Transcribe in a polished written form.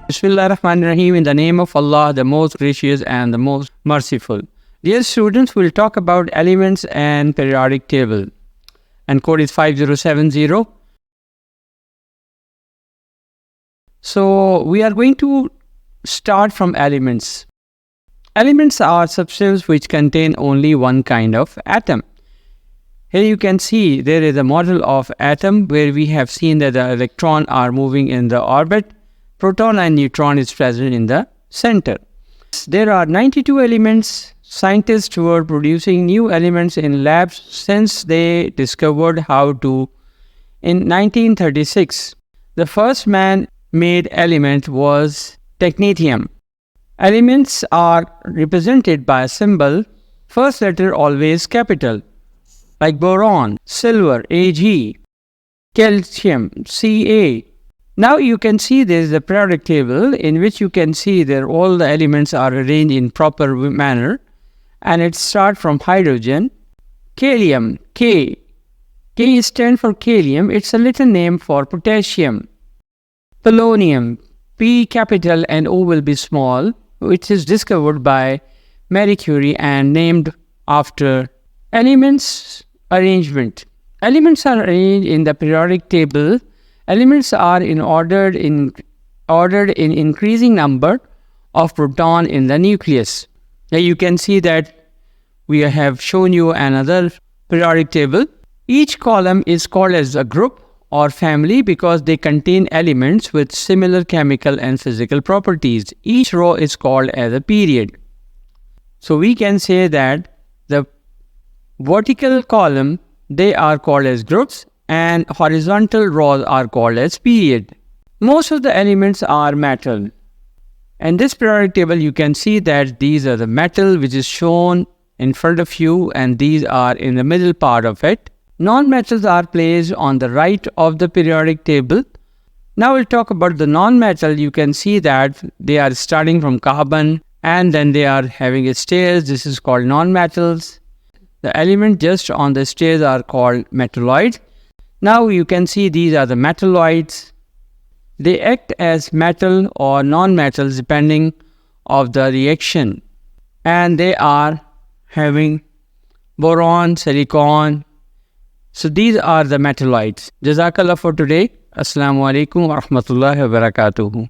Bismillah ar-Rahman ar-Rahim, in the name of Allah, the most gracious and the most merciful. Dear students, we'll talk about elements and periodic table. And code is 5070. So we are going to start from elements. Elements are substances which contain only one kind of atom. Here you can see there is a model of atom where we have seen that the electron are moving in the orbit. Proton and neutron is present in the center. There are 92 elements. Scientists were producing new elements in labs since they discovered how to. In 1936, the first man-made element was technetium. Elements are represented by a symbol, first letter always capital, like boron, silver, Ag, calcium, Ca. Now you can see there is a periodic table in which you can see that all the elements are arranged in proper manner, and it starts from hydrogen, kalium, K. K stands for kalium, it's a little name for potassium. Polonium, P capital and O will be small, which is discovered by Marie Curie and named after. Elements arrangement. Elements are arranged in the periodic table. Elements are ordered in increasing number of proton in the nucleus. Now you can see that we have shown you another periodic table. Each column is called as a group or family because they contain elements with similar chemical and physical properties. Each row is called as a period. So we can say that the vertical column, they are called as groups, and horizontal rows are called as period. Most of the elements are metal. In this periodic table, you can see that these are the metal which is shown in front of you, and these are in the middle part of it. Non-metals are placed on the right of the periodic table. Now we'll talk about the non-metal. You can see that they are starting from carbon and then they are having a stairs. This is called non-metals. The element just on the stairs are called metalloids. Now you can see these are the metalloids. They act as metal or non-metals depending of the reaction. And they are having boron, silicon. So these are the metalloids. Jazakallah for today. Assalamu alaikum wa rahmatullahi wa barakatuhu.